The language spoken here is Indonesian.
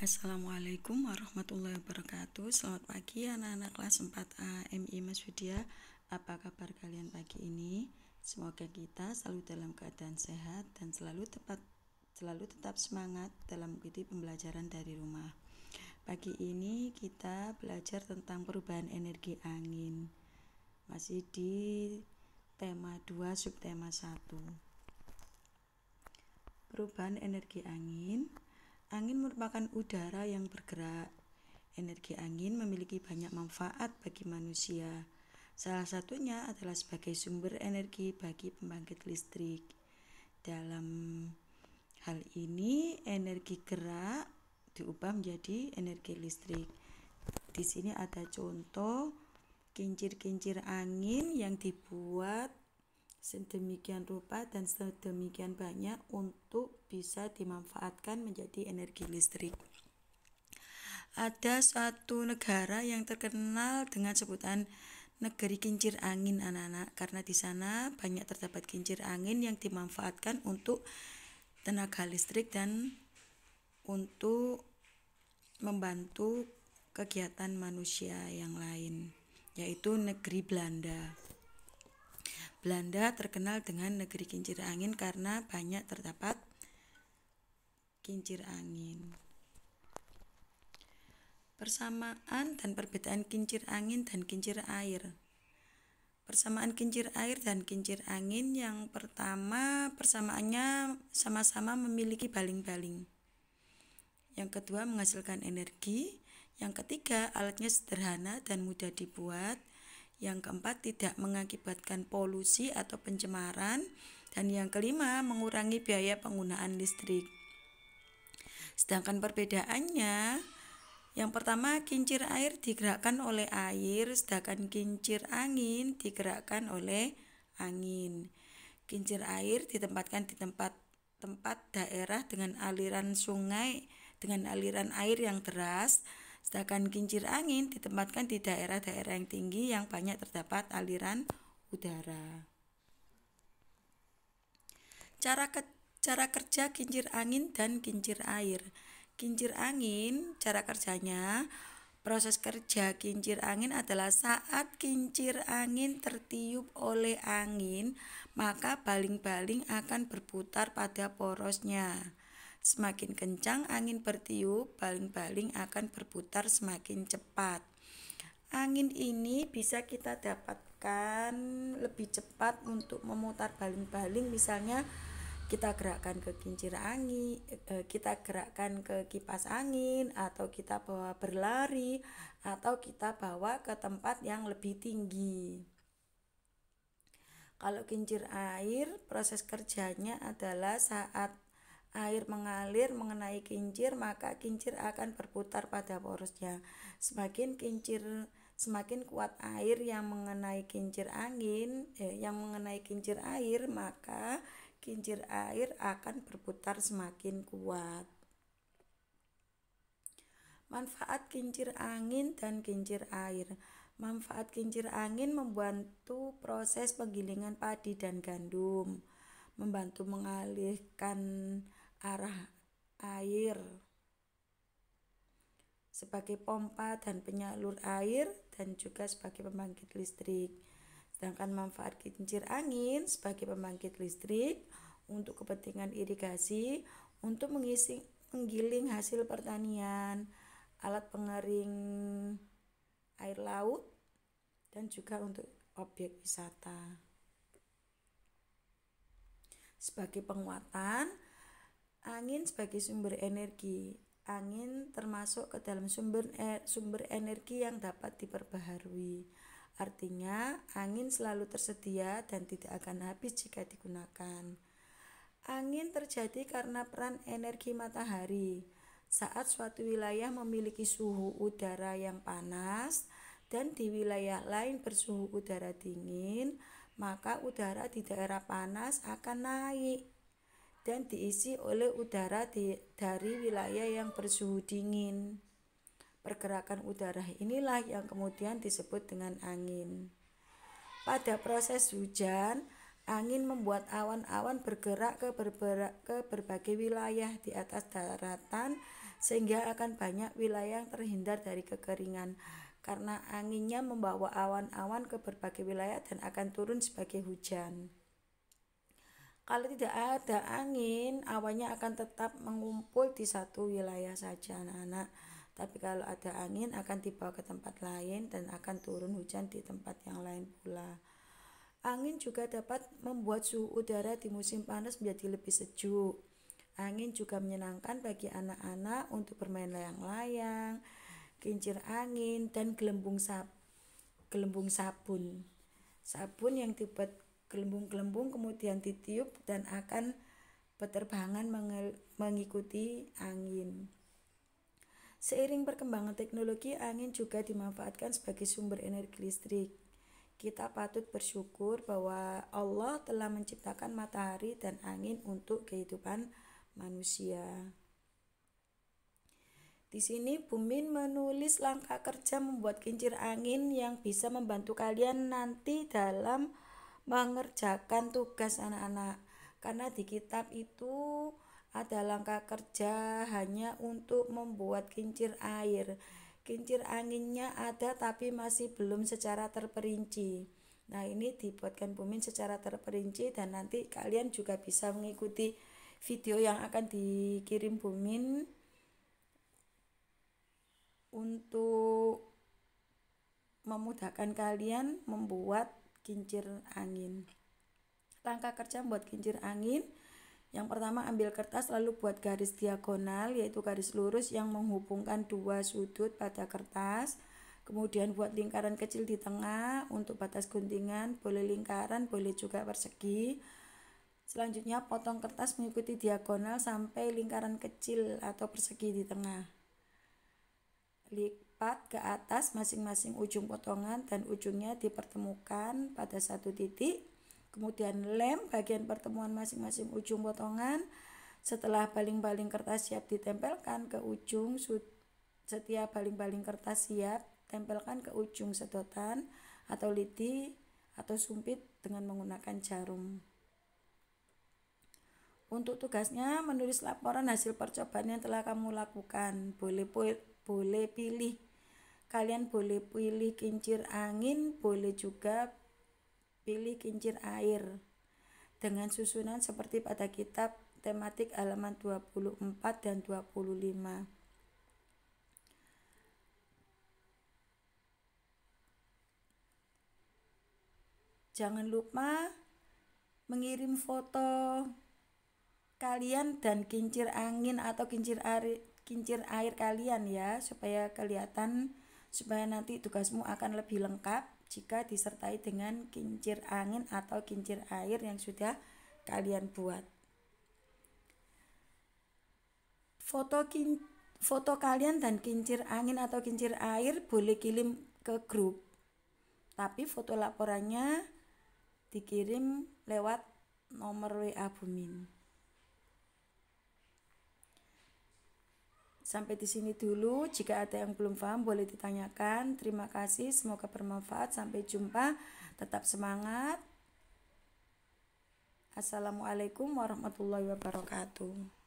Assalamualaikum warahmatullahi wabarakatuh. Selamat pagi anak-anak kelas 4A MI Mas Widya. Apa kabar kalian pagi ini? Semoga kita selalu dalam keadaan sehat dan selalu tetap semangat dalam mengikuti pembelajaran dari rumah. Pagi ini kita belajar tentang perubahan energi angin. Masih di tema 2 subtema 1. Perubahan energi angin. Angin merupakan udara yang bergerak. Energi angin memiliki banyak manfaat bagi manusia. Salah satunya adalah sebagai sumber energi bagi pembangkit listrik. Dalam hal ini, energi gerak diubah menjadi energi listrik. Di sini ada contoh kincir-kincir angin yang dibuat sedemikian rupa dan sedemikian banyak untuk bisa dimanfaatkan menjadi energi listrik. Ada suatu negara yang terkenal dengan sebutan negeri kincir angin anak-anak, karena di sana banyak terdapat kincir angin yang dimanfaatkan untuk tenaga listrik dan untuk membantu kegiatan manusia yang lain, yaitu negeri Belanda. Belanda terkenal dengan negeri kincir angin karena banyak terdapat kincir angin. Persamaan dan perbedaan kincir angin dan kincir air. Persamaan kincir air dan kincir angin: yang pertama, persamaannya sama-sama memiliki baling-baling. Yang kedua, menghasilkan energi. Yang ketiga, alatnya sederhana dan mudah dibuat. Yang keempat, tidak mengakibatkan polusi atau pencemaran. Dan yang kelima, mengurangi biaya penggunaan listrik. Sedangkan perbedaannya, yang pertama, kincir air digerakkan oleh air, sedangkan kincir angin digerakkan oleh angin. Kincir air ditempatkan di tempat daerah dengan aliran sungai dengan aliran air yang deras, sedangkan kincir angin ditempatkan di daerah-daerah yang tinggi yang banyak terdapat aliran udara. Cara kerja kincir angin dan kincir air. Kincir angin, cara kerjanya, proses kerja kincir angin adalah saat kincir angin tertiup oleh angin, maka baling-baling akan berputar pada porosnya. Semakin kencang angin bertiup, baling-baling akan berputar semakin cepat. Angin ini bisa kita dapatkan lebih cepat untuk memutar baling-baling, misalnya kita gerakkan ke kincir angin, kita gerakkan ke kipas angin, atau kita bawa berlari, atau kita bawa ke tempat yang lebih tinggi. Kalau kincir air, proses kerjanya adalah saat air mengalir mengenai kincir, maka kincir akan berputar pada porosnya. Semakin kuat air yang mengenai kincir air, maka kincir air akan berputar semakin kuat. Manfaat kincir angin dan kincir air. Manfaat kincir angin membantu proses penggilingan padi dan gandum, membantu mengalihkan arah air sebagai pompa dan penyalur air, dan juga sebagai pembangkit listrik. Sedangkan manfaat kincir angin sebagai pembangkit listrik untuk kepentingan irigasi, untuk menggiling hasil pertanian, alat pengering air laut, dan juga untuk objek wisata. Sebagai penguatan, angin sebagai sumber energi. Angin termasuk ke dalam sumber energi yang dapat diperbaharui. Artinya, angin selalu tersedia dan tidak akan habis jika digunakan. Angin terjadi karena peran energi matahari. Saat suatu wilayah memiliki suhu udara yang panas dan di wilayah lain bersuhu udara dingin, maka udara di daerah panas akan naik dan diisi oleh udara dari wilayah yang bersuhu dingin. Pergerakan udara inilah yang kemudian disebut dengan angin. Pada proses hujan, Angin membuat awan-awan bergerak ke berbagai wilayah di atas daratan sehingga akan banyak wilayah yang terhindar dari kekeringan karena anginnya membawa awan-awan ke berbagai wilayah dan akan turun sebagai hujan. Kalau tidak ada angin, awannya akan tetap mengumpul di satu wilayah saja, anak-anak. Tapi kalau ada angin akan dibawa ke tempat lain dan akan turun hujan di tempat yang lain pula. Angin juga dapat membuat suhu udara di musim panas menjadi lebih sejuk. Angin juga menyenangkan bagi anak-anak untuk bermain layang-layang, kincir angin, dan gelembung sabun. Sabun yang dibuat gelembung-gelembung kemudian ditiup dan akan berterbangan mengikuti angin. Seiring perkembangan teknologi, angin juga dimanfaatkan sebagai sumber energi listrik. Kita patut bersyukur bahwa Allah telah menciptakan matahari dan angin untuk kehidupan manusia. Di sini Bu Min menulis langkah kerja membuat kincir angin yang bisa membantu kalian nanti dalam mengerjakan tugas anak-anak. Karena di kitab itu ada langkah kerja hanya untuk membuat kincir air. Kincir anginnya ada tapi masih belum secara terperinci. Nah, ini dibuatkan Bu Min secara terperinci dan nanti kalian juga bisa mengikuti video yang akan dikirim Bu Min untuk memudahkan kalian membuat kincir angin. Langkah kerja membuat kincir angin. Yang pertama, ambil kertas lalu buat garis diagonal, yaitu garis lurus yang menghubungkan dua sudut pada kertas. Kemudian buat lingkaran kecil di tengah untuk batas guntingan, boleh lingkaran, boleh juga persegi. Selanjutnya potong kertas mengikuti diagonal sampai lingkaran kecil atau persegi di tengah. Lipat ke atas masing-masing ujung potongan dan ujungnya dipertemukan pada satu titik. Kemudian lem bagian pertemuan masing-masing ujung potongan. Setelah baling-baling kertas siap ditempelkan ke ujung, setiap baling-baling kertas siap tempelkan ke ujung sedotan atau lidi atau sumpit dengan menggunakan jarum. Untuk tugasnya menulis laporan hasil percobaan yang telah kamu lakukan. Kalian boleh pilih kincir angin, boleh juga pilih kincir air dengan susunan seperti pada kitab tematik halaman 24 dan 25. Jangan lupa mengirim foto kalian dan kincir angin atau kincir air kalian ya, supaya nanti tugasmu akan lebih lengkap jika disertai dengan kincir angin atau kincir air yang sudah kalian buat. Foto kalian dan kincir angin atau kincir air boleh kirim ke grup, tapi foto laporannya dikirim lewat nomor WA Bu Min. Sampai di sini dulu. Jika ada yang belum paham boleh ditanyakan. Terima kasih, semoga bermanfaat. Sampai jumpa. Tetap semangat. Assalamualaikum warahmatullahi wabarakatuh.